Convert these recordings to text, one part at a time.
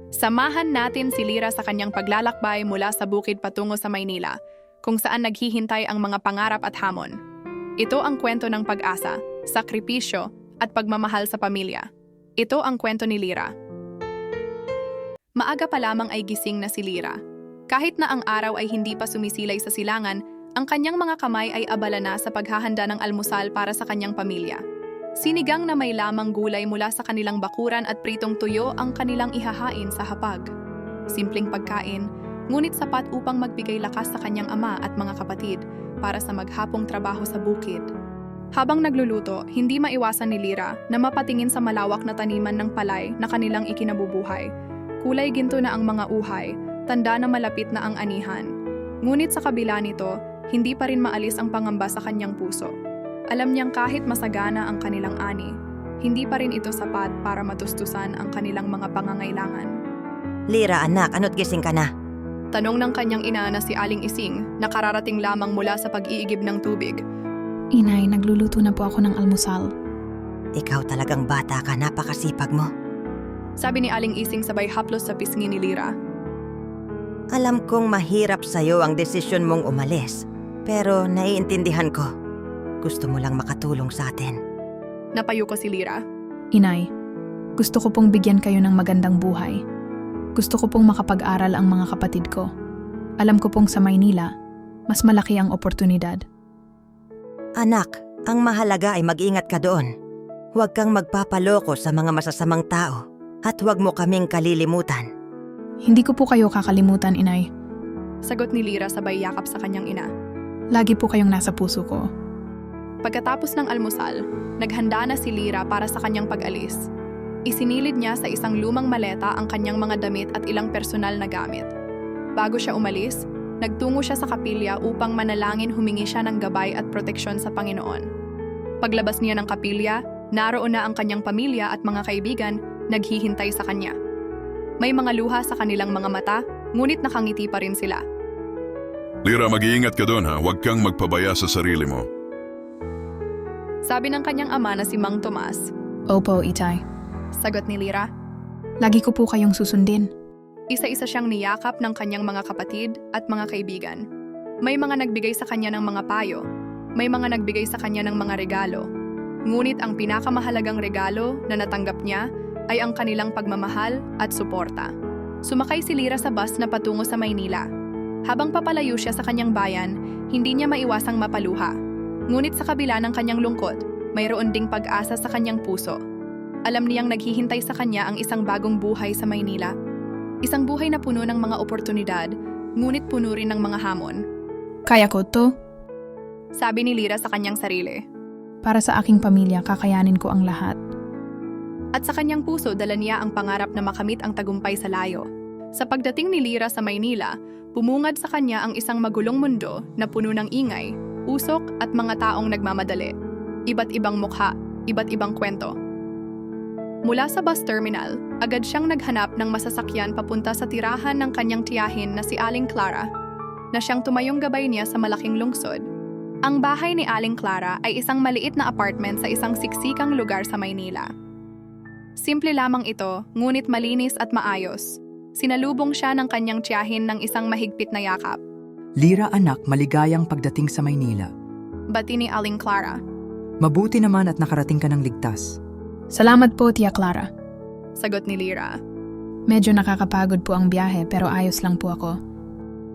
Samahan natin si Lira sa kanyang paglalakbay mula sa bukid patungo sa Maynila, kung saan naghihintay ang mga pangarap at hamon. Ito ang kwento ng pag-asa, sakripisyo, at pagmamahal sa pamilya. Ito ang kwento ni Lira. Maaga pa lamang ay gising na si Lira. Kahit na ang araw ay hindi pa sumisilay sa silangan, ang kanyang mga kamay ay abala na sa paghahanda ng almusal para sa kanyang pamilya. Sinigang na may lamang gulay mula sa kanilang bakuran at pritong tuyo ang kanilang ihahain sa hapag. Simpleng pagkain, ngunit sapat upang magbigay lakas sa kanyang ama at mga kapatid para sa maghapong trabaho sa bukid. Habang nagluluto, hindi maiwasan ni Lira na mapatingin sa malawak na taniman ng palay na kanilang ikinabubuhay. Kulay ginto na ang mga uhay, tanda na malapit na ang anihan. Ngunit sa kabila nito, hindi pa rin maalis ang pangamba sa kanyang puso. Alam niyang kahit masagana ang kanilang ani, hindi pa rin ito sapat para matustusan ang kanilang mga pangangailangan. Lira anak, ano't gising ka na? Tanong ng kanyang ina na si Aling Ising na kararating lamang mula sa pag-iigib ng tubig. Inay, nagluluto na po ako ng almusal. Ikaw talagang bata ka, napakasipag mo. Sabi ni Aling Ising sabay haplos sa pisngi ni Lira. Alam kong mahirap sa'yo ang desisyon mong umalis, pero naiintindihan ko. Gusto mo lang makatulong sa atin. Napayuko si Lira. Inay, gusto ko pong bigyan kayo ng magandang buhay. Gusto ko pong makapag-aral ang mga kapatid ko. Alam ko pong sa Maynila, mas malaki ang oportunidad. Anak, ang mahalaga ay mag-ingat ka doon. Huwag kang magpapaloko sa mga masasamang tao at huwag mo kaming kalilimutan. Hindi ko po kayo kakalimutan, Inay. Sagot ni Lira sabay yakap sa kanyang ina. Lagi po kayong nasa puso ko. Pagkatapos ng almusal, naghanda na si Lira para sa kanyang pag-alis. Isinilid niya sa isang lumang maleta ang kanyang mga damit at ilang personal na gamit. Bago siya umalis, nagtungo siya sa kapilya upang manalangin humingi siya ng gabay at proteksyon sa Panginoon. Paglabas niya ng kapilya, naroon na ang kanyang pamilya at mga kaibigan naghihintay sa kanya. May mga luha sa kanilang mga mata, ngunit nakangiti pa rin sila. Lira, mag-iingat ka doon ha. Huwag kang magpabaya sa sarili mo. Sabi ng kanyang ama na si Mang Tomas. Opo, Itay. Sagot ni Lira. Lagi ko po kayong susundin. Isa-isa siyang niyakap ng kanyang mga kapatid at mga kaibigan. May mga nagbigay sa kanya ng mga payo. May mga nagbigay sa kanya ng mga regalo. Ngunit ang pinakamahalagang regalo na natanggap niya ay ang kanilang pagmamahal at suporta. Sumakay si Lira sa bus na patungo sa Maynila. Habang papalayo siya sa kanyang bayan, hindi niya maiwasang mapaluha. Ngunit sa kabila ng kanyang lungkot, mayroon ding pag-asa sa kanyang puso. Alam niyang naghihintay sa kanya ang isang bagong buhay sa Maynila. Isang buhay na puno ng mga oportunidad, ngunit puno rin ng mga hamon. Kaya ko to. Sabi ni Lira sa kanyang sarili. Para sa aking pamilya, kakayanin ko ang lahat. At sa kanyang puso, dala niya ang pangarap na makamit ang tagumpay sa layo. Sa pagdating ni Lira sa Maynila, bumungad sa kanya ang isang magulong mundo na puno ng ingay, usok at mga taong nagmamadali. Iba't ibang mukha, iba't ibang kwento. Mula sa bus terminal, agad siyang naghanap ng masasakyan papunta sa tirahan ng kanyang tiyahin na si Aling Clara, na siyang tumayong gabay niya sa malaking lungsod. Ang bahay ni Aling Clara ay isang maliit na apartment sa isang siksikang lugar sa Maynila. Simple lamang ito, ngunit malinis at maayos. Sinalubong siya ng kanyang tiyahin ng isang mahigpit na yakap. Lira anak, maligayang pagdating sa Maynila. Bati ni Aling Clara. Mabuti naman at nakarating ka ng ligtas. Salamat po, Tia Clara. Sagot ni Lira. Medyo nakakapagod po ang biyahe pero ayos lang po ako.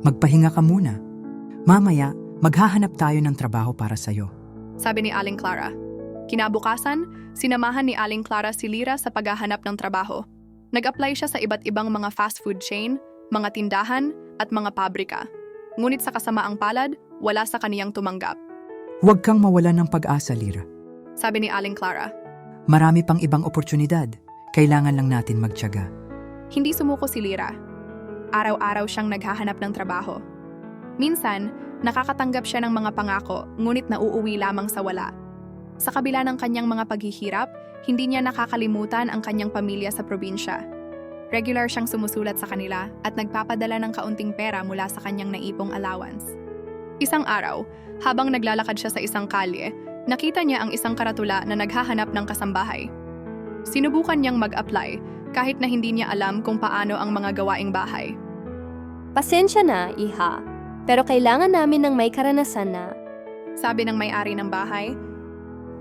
Magpahinga ka muna. Mamaya, maghahanap tayo ng trabaho para sa'yo. Sabi ni Aling Clara. Kinabukasan, sinamahan ni Aling Clara si Lira sa paghahanap ng trabaho. Nag-apply siya sa iba't ibang mga fast food chain, mga tindahan at mga pabrika. Ngunit sa kasamaang palad, wala sa kaniyang tumanggap. Huwag kang mawalan ng pag-asa, Lira. Sabi ni Aling Clara. Marami pang ibang oportunidad. Kailangan lang natin magtiyaga. Hindi sumuko si Lira. Araw-araw siyang naghahanap ng trabaho. Minsan, nakakatanggap siya ng mga pangako, ngunit nauuwi lamang sa wala. Sa kabila ng kanyang mga paghihirap, hindi niya nakakalimutan ang kanyang pamilya sa probinsya. Regular siyang sumusulat sa kanila at nagpapadala ng kaunting pera mula sa kanyang naipong allowance. Isang araw, habang naglalakad siya sa isang kalye, nakita niya ang isang karatula na naghahanap ng kasambahay. Sinubukan niyang mag-apply, kahit na hindi niya alam kung paano ang mga gawaing bahay. Pasensya na, iha. Pero kailangan namin ng may karanasan na. Sabi ng may-ari ng bahay.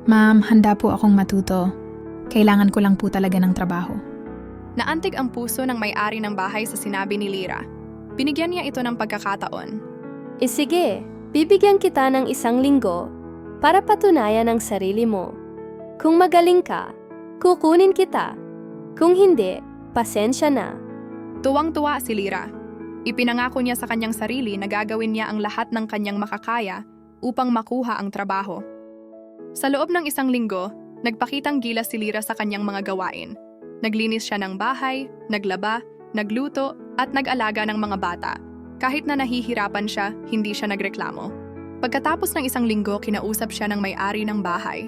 Ma'am, handa po akong matuto. Kailangan ko lang po talaga ng trabaho. Naantig ang puso ng may-ari ng bahay sa sinabi ni Lyra. Binigyan niya ito ng pagkakataon. Sige, bibigyan kita ng 1 linggo para patunayan ang sarili mo. Kung magaling ka, kukunin kita. Kung hindi, pasensya na. Tuwang-tuwa si Lyra. Ipinangako niya sa kanyang sarili na gagawin niya ang lahat ng kanyang makakaya upang makuha ang trabaho. Sa loob ng 1 linggo, nagpakitang gilas si Lyra sa kanyang mga gawain. Naglinis siya ng bahay, naglaba, nagluto, at nag-alaga ng mga bata. Kahit na nahihirapan siya, hindi siya nagreklamo. Pagkatapos ng 1 linggo, kinausap siya ng may-ari ng bahay.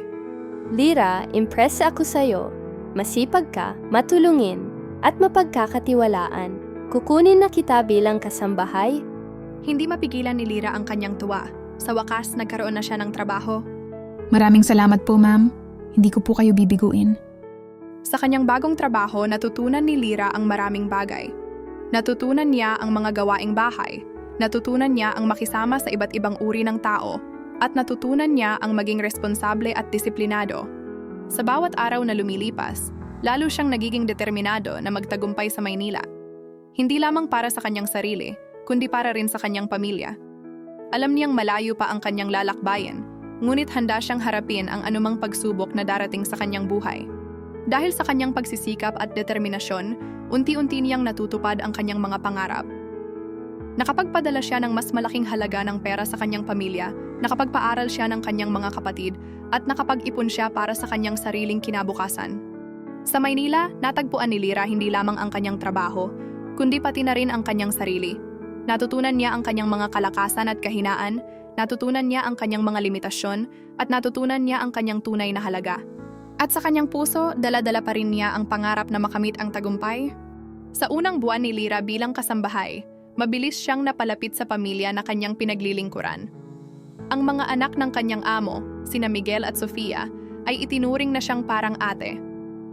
Lyra, impress ako sa'yo. Masipag ka, matulungin, at mapagkakatiwalaan. Kukunin na kita bilang kasambahay. Hindi mapigilan ni Lyra ang kanyang tuwa. Sa wakas, nagkaroon na siya ng trabaho. Maraming salamat po, ma'am. Hindi ko po kayo bibiguin. Sa kanyang bagong trabaho, natutunan ni Lyra ang maraming bagay. Natutunan niya ang mga gawaing bahay. Natutunan niya ang makisama sa iba't ibang uri ng tao. At natutunan niya ang maging responsable at disiplinado. Sa bawat araw na lumilipas, lalo siyang nagiging determinado na magtagumpay sa Maynila. Hindi lamang para sa kanyang sarili, kundi para rin sa kanyang pamilya. Alam niyang malayo pa ang kanyang lalakbayan, ngunit handa siyang harapin ang anumang pagsubok na darating sa kanyang buhay. Dahil sa kanyang pagsisikap at determinasyon, unti-unti niyang natutupad ang kanyang mga pangarap. Nakapagpadala siya ng mas malaking halaga ng pera sa kanyang pamilya, nakapagpaaral siya ng kanyang mga kapatid, at nakapag-ipon siya para sa kanyang sariling kinabukasan. Sa Maynila, natagpuan ni Lyra hindi lamang ang kanyang trabaho, kundi pati na rin ang kanyang sarili. Natutunan niya ang kanyang mga kalakasan at kahinaan, natutunan niya ang kanyang mga limitasyon, at natutunan niya ang kanyang tunay na halaga. At sa kanyang puso, dala-dala pa rin niya ang pangarap na makamit ang tagumpay. Sa unang buwan ni Lyra bilang kasambahay, mabilis siyang napalapit sa pamilya na kanyang pinaglilingkuran. Ang mga anak ng kanyang amo, sina Miguel at Sofia, ay itinuring na siyang parang ate.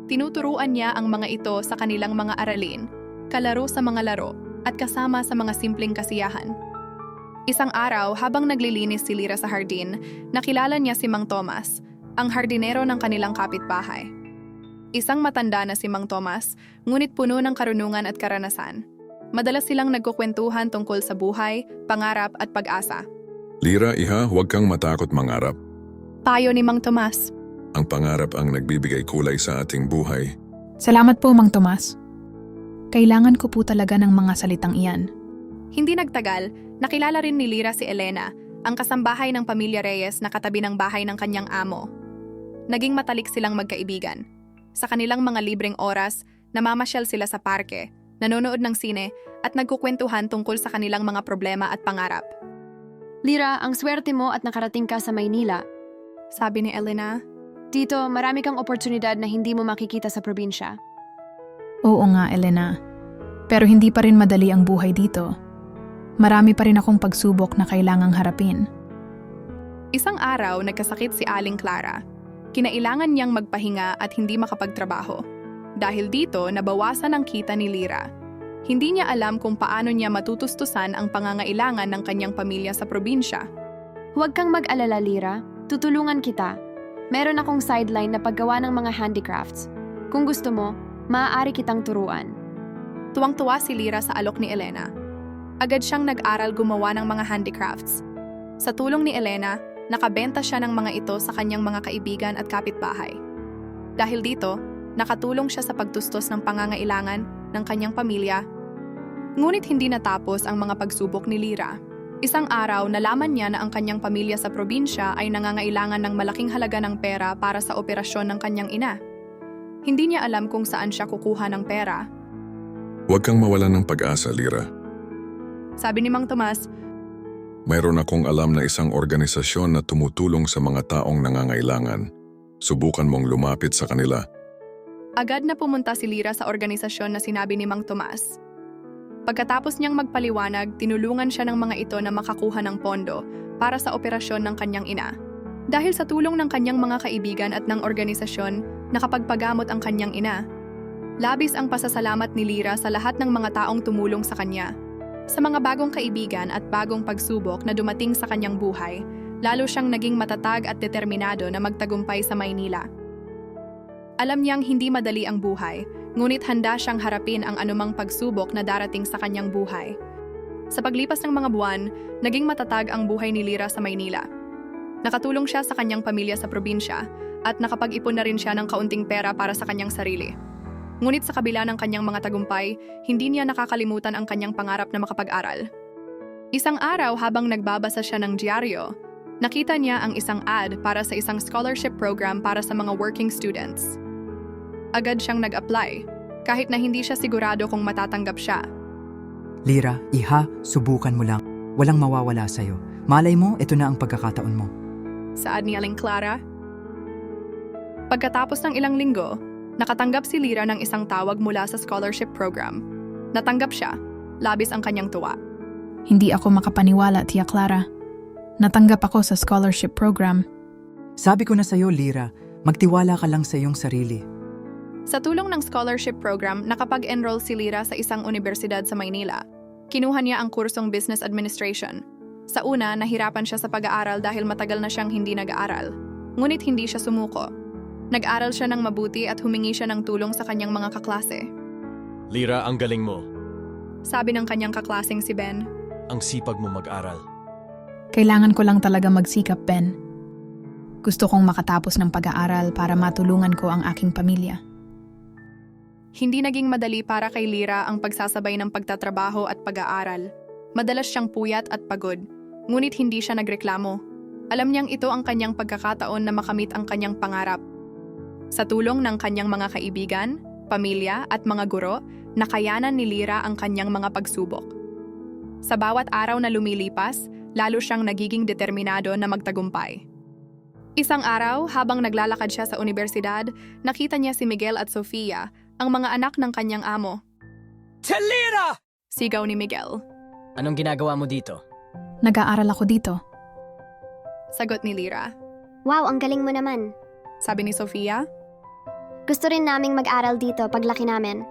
Tinuturuan niya ang mga ito sa kanilang mga aralin, kalaro sa mga laro, at kasama sa mga simpleng kasiyahan. Isang araw, habang naglilinis si Lyra sa hardin, nakilala niya si Mang Tomas, ang hardinero ng kanilang kapitbahay. Isang matanda na si Mang Tomas, ngunit puno ng karunungan at karanasan. Madalas silang nagkukwentuhan tungkol sa buhay, pangarap at pag-asa. Lyra, iha, huwag kang matakot mangarap. Payo ni Mang Tomas. Ang pangarap ang nagbibigay kulay sa ating buhay. Salamat po, Mang Tomas. Kailangan ko po talaga ng mga salitang iyan. Hindi nagtagal, nakilala rin ni Lyra si Elena, ang kasambahay ng pamilya Reyes na katabi ng bahay ng kanyang amo. Naging matalik silang magkaibigan. Sa kanilang mga libreng oras, namamasyal sila sa parke, nanonood ng sine, at nagkukwentuhan tungkol sa kanilang mga problema at pangarap. Lyra, ang swerte mo at nakarating ka sa Maynila. Sabi ni Elena. Dito, marami kang oportunidad na hindi mo makikita sa probinsya. Oo nga, Elena. Pero hindi pa rin madali ang buhay dito. Marami pa rin akong pagsubok na kailangang harapin. Isang araw, nagkasakit si Aling Clara. Kinailangan niyang magpahinga at hindi makapagtrabaho. Dahil dito, nabawasan ang kita ni Lyra. Hindi niya alam kung paano niya matutustusan ang pangangailangan ng kanyang pamilya sa probinsya. Huwag kang mag-alala, Lyra. Tutulungan kita. Meron akong sideline na paggawa ng mga handicrafts. Kung gusto mo, maaari kitang turuan. Tuwang-tuwa si Lyra sa alok ni Elena. Agad siyang nag-aral gumawa ng mga handicrafts. Sa tulong ni Elena, nakabenta siya ng mga ito sa kanyang mga kaibigan at kapitbahay. Dahil dito, nakatulong siya sa pagtustos ng pangangailangan ng kanyang pamilya. Ngunit hindi natapos ang mga pagsubok ni Lyra. Isang araw, nalaman niya na ang kanyang pamilya sa probinsya ay nangangailangan ng malaking halaga ng pera para sa operasyon ng kanyang ina. Hindi niya alam kung saan siya kukuha ng pera. Huwag kang mawalan ng pag-asa, Lyra. Sabi ni Mang Tomas. Mayroon akong alam na isang organisasyon na tumutulong sa mga taong nangangailangan. Subukan mong lumapit sa kanila. Agad na pumunta si Lyra sa organisasyon na sinabi ni Mang Tomas. Pagkatapos niyang magpaliwanag, tinulungan siya ng mga ito na makakuha ng pondo para sa operasyon ng kanyang ina. Dahil sa tulong ng kanyang mga kaibigan at ng organisasyon, nakapagpagamot ang kanyang ina. Labis ang pasasalamat ni Lyra sa lahat ng mga taong tumulong sa kanya. Sa mga bagong kaibigan at bagong pagsubok na dumating sa kanyang buhay, lalo siyang naging matatag at determinado na magtagumpay sa Maynila. Alam niyang hindi madali ang buhay, ngunit handa siyang harapin ang anumang pagsubok na darating sa kanyang buhay. Sa paglipas ng mga buwan, naging matatag ang buhay ni Lyra sa Maynila. Nakatulong siya sa kanyang pamilya sa probinsya at nakapag-ipon na rin siya ng kaunting pera para sa kanyang sarili. Ngunit sa kabila ng kanyang mga tagumpay, hindi niya nakakalimutan ang kanyang pangarap na makapag-aral. Isang araw habang nagbabasa siya ng dyaryo, nakita niya ang isang ad para sa isang scholarship program para sa mga working students. Agad siyang nag-apply, kahit na hindi siya sigurado kung matatanggap siya. Lyra, iha, subukan mo lang. Walang mawawala sa'yo. Malay mo, ito na ang pagkakataon mo. Sa ad ni Aling Clara. Pagkatapos ng ilang linggo, nakatanggap si Lyra ng isang tawag mula sa scholarship program. Natanggap siya, labis ang kanyang tuwa. Hindi ako makapaniwala, Tia Clara. Natanggap ako sa scholarship program. Sabi ko na sa'yo, Lyra, magtiwala ka lang sa iyong sarili. Sa tulong ng scholarship program, nakapag-enroll si Lyra sa isang universidad sa Maynila. Kinuha niya ang kursong Business Administration. Sa una, nahirapan siya sa pag-aaral dahil matagal na siyang hindi nag-aaral. Ngunit hindi siya sumuko. Nag-aral siya ng mabuti at humingi siya ng tulong sa kanyang mga kaklase. Lyra, ang galing mo. Sabi ng kanyang kaklaseng si Ben. Ang sipag mo mag-aral. Kailangan ko lang talaga magsikap, Ben. Gusto kong makatapos ng pag-aaral para matulungan ko ang aking pamilya. Hindi naging madali para kay Lyra ang pagsasabay ng pagtatrabaho at pag-aaral. Madalas siyang puyat at pagod, ngunit hindi siya nagreklamo. Alam niyang ito ang kanyang pagkakataon na makamit ang kanyang pangarap. Sa tulong ng kanyang mga kaibigan, pamilya at mga guro, nakayanan ni Lyra ang kanyang mga pagsubok. Sa bawat araw na lumilipas, lalo siyang nagiging determinado na magtagumpay. Isang araw, habang naglalakad siya sa universidad, nakita niya si Miguel at Sofia, ang mga anak ng kanyang amo. Lyra! Sigaw ni Miguel. Anong ginagawa mo dito? Nag-aaral ako dito. Sagot ni Lyra. Wow, ang galing mo naman. Sabi ni Sofia. Gusto rin naming mag-aral dito paglaki namin.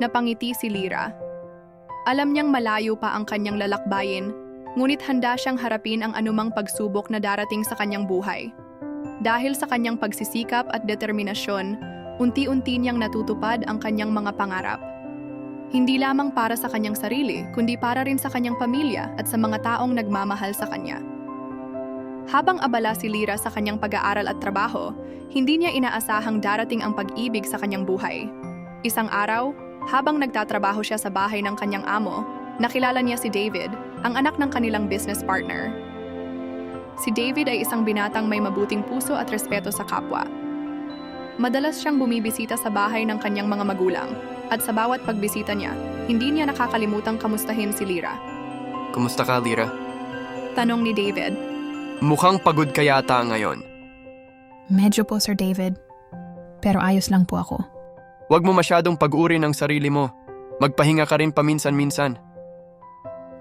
Napangiti si Lyra. Alam niyang malayo pa ang kanyang lalakbayin, ngunit handa siyang harapin ang anumang pagsubok na darating sa kanyang buhay. Dahil sa kanyang pagsisikap at determinasyon, unti-unti niyang natutupad ang kanyang mga pangarap. Hindi lamang para sa kanyang sarili, kundi para rin sa kanyang pamilya at sa mga taong nagmamahal sa kanya. Habang abala si Lyra sa kanyang pag-aaral at trabaho, hindi niya inaasahang darating ang pag-ibig sa kanyang buhay. Isang araw, habang nagtatrabaho siya sa bahay ng kanyang amo, nakilala niya si David, ang anak ng kanilang business partner. Si David ay isang binatang may mabuting puso at respeto sa kapwa. Madalas siyang bumibisita sa bahay ng kanyang mga magulang, at sa bawat pagbisita niya, hindi niya nakakalimutang kamustahin si Lyra. Kumusta ka, Lyra? Tanong ni David. Mukhang pagod ka yata ngayon. Medyo po, Sir David. Pero ayos lang po ako. Huwag mo masyadong pag-uri ng sarili mo. Magpahinga ka rin paminsan-minsan.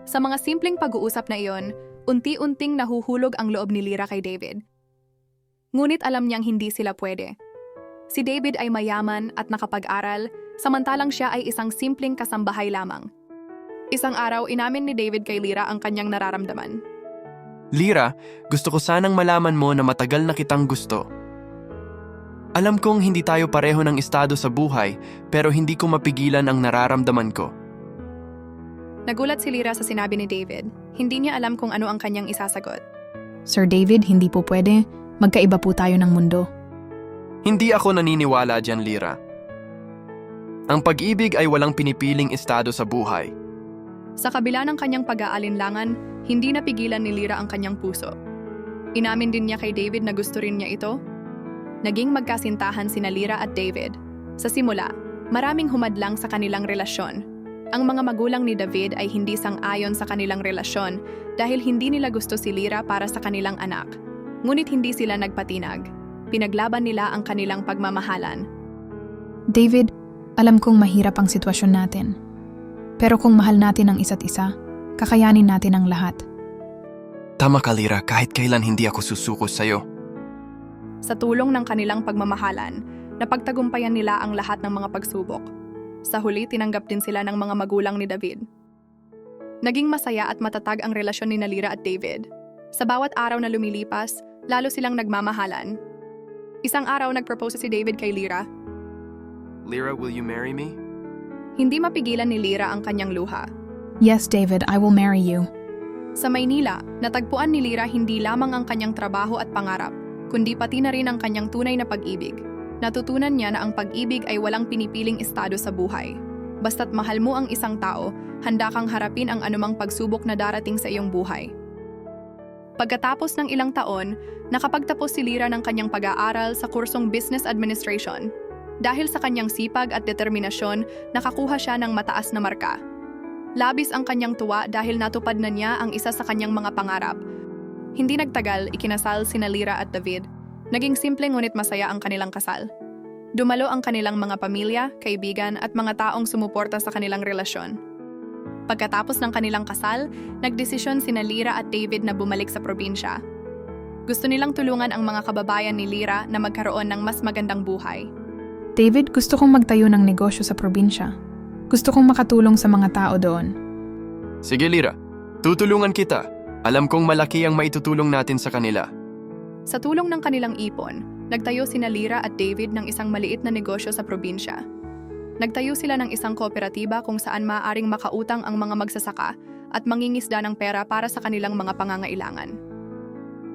Sa mga simpleng pag-uusap na iyon, unti-unting nahuhulog ang loob ni Lyra kay David. Ngunit alam niyang hindi sila pwede. Si David ay mayaman at nakapag-aral, samantalang siya ay isang simpleng kasambahay lamang. Isang araw, inamin ni David kay Lyra ang kanyang nararamdaman. Lyra, gusto ko sanang malaman mo na matagal na kitang gusto. Alam kong hindi tayo pareho ng estado sa buhay, pero hindi ko mapigilan ang nararamdaman ko. Nagulat si Lyra sa sinabi ni David. Hindi niya alam kung ano ang kanyang isasagot. Sir David, hindi po pwede. Magkaiba po tayo ng mundo. Hindi ako naniniwala dyan, Lyra. Ang pag-ibig ay walang pinipiling estado sa buhay. Sa kabila ng kanyang pag-aalinlangan, hindi napigilan ni Lyra ang kanyang puso. Inamin din niya kay David na gusto rin niya ito. Naging magkasintahan sina Lyra at David. Sa simula, maraming humadlang sa kanilang relasyon. Ang mga magulang ni David ay hindi sang-ayon sa kanilang relasyon dahil hindi nila gusto si Lyra para sa kanilang anak. Ngunit hindi sila nagpatinag. Pinaglaban nila ang kanilang pagmamahalan. David, alam kong mahirap ang sitwasyon natin. Pero kung mahal natin ang isa't isa, kakayanin natin ang lahat. Tama ka, Lyra, kahit kailan hindi ako susuko sa'yo. Sa tulong ng kanilang pagmamahalan, napagtagumpayan nila ang lahat ng mga pagsubok. Sa huli, tinanggap din sila ng mga magulang ni David. Naging masaya at matatag ang relasyon ni Lira at David. Sa bawat araw na lumilipas, lalo silang nagmamahalan. Isang araw nagpropose si David kay Lira. Lira, will you marry me? Hindi mapigilan ni Lira ang kanyang luha. Yes, David, I will marry you. Sa Maynila, natagpuan ni Lira hindi lamang ang kanyang trabaho at pangarap, kundi pati na rin ang kanyang tunay na pag-ibig. Natutunan niya na ang pag-ibig ay walang pinipiling estado sa buhay. Basta't mahal mo ang isang tao, handa kang harapin ang anumang pagsubok na darating sa iyong buhay. Pagkatapos ng ilang taon, nakapagtapos si Lira ng kanyang pag-aaral sa kursong Business Administration. Dahil sa kanyang sipag at determinasyon, nakakuha siya ng mataas na marka. Labis ang kanyang tuwa dahil natupad na niya ang isa sa kanyang mga pangarap. Hindi nagtagal, ikinasal sina Lira at David. Naging simple ngunit masaya ang kanilang kasal. Dumalo ang kanilang mga pamilya, kaibigan at mga taong sumuporta sa kanilang relasyon. Pagkatapos ng kanilang kasal, nagdesisyon sina Lira at David na bumalik sa probinsya. Gusto nilang tulungan ang mga kababayan ni Lira na magkaroon ng mas magandang buhay. David, gusto kong magtayo ng negosyo sa probinsya. Gusto kong makatulong sa mga tao doon. Sige Lira, tutulungan kita. Alam kong malaki ang maitutulong natin sa kanila. Sa tulong ng kanilang ipon, nagtayo sina Lira at David ng isang maliit na negosyo sa probinsya. Nagtayo sila ng isang kooperatiba kung saan maaaring makautang ang mga magsasaka at mangingisda ng pera para sa kanilang mga pangangailangan.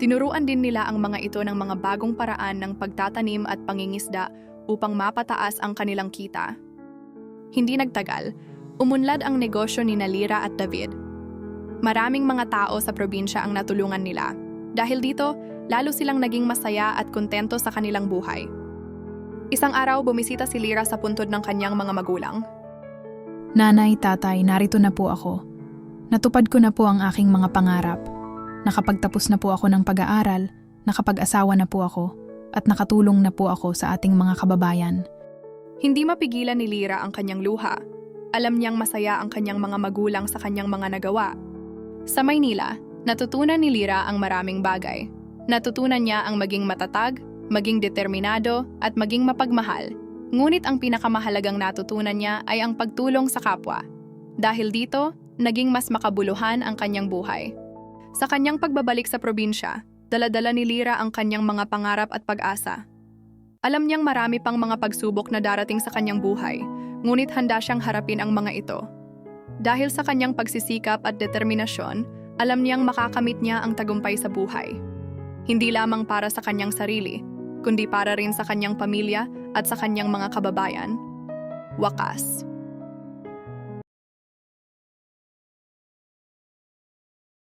Tinuruan din nila ang mga ito ng mga bagong paraan ng pagtatanim at pangingisda upang mapataas ang kanilang kita. Hindi nagtagal, umunlad ang negosyo ni Lira at David. Maraming mga tao sa probinsya ang natulungan nila. Dahil dito, lalo silang naging masaya at kontento sa kanilang buhay. Isang araw, bumisita si Lira sa puntod ng kanyang mga magulang. Nanay, tatay, narito na po ako. Natupad ko na po ang aking mga pangarap. Nakapagtapos na po ako ng pag-aaral, nakapag-asawa na po ako, at nakatulong na po ako sa ating mga kababayan. Hindi mapigilan ni Lira ang kanyang luha. Alam niyang masaya ang kanyang mga magulang sa kanyang mga nagawa. Sa Maynila, natutunan ni Lira ang maraming bagay. Natutunan niya ang maging matatag, maging determinado, at maging mapagmahal. Ngunit ang pinakamahalagang natutunan niya ay ang pagtulong sa kapwa. Dahil dito, naging mas makabuluhan ang kanyang buhay. Sa kanyang pagbabalik sa probinsya, dala-dala ni Lira ang kanyang mga pangarap at pag-asa. Alam niyang marami pang mga pagsubok na darating sa kanyang buhay, ngunit handa siyang harapin ang mga ito. Dahil sa kanyang pagsisikap at determinasyon, alam niyang makakamit niya ang tagumpay sa buhay. Hindi lamang para sa kanyang sarili, kundi para rin sa kanyang pamilya at sa kanyang mga kababayan. Wakas.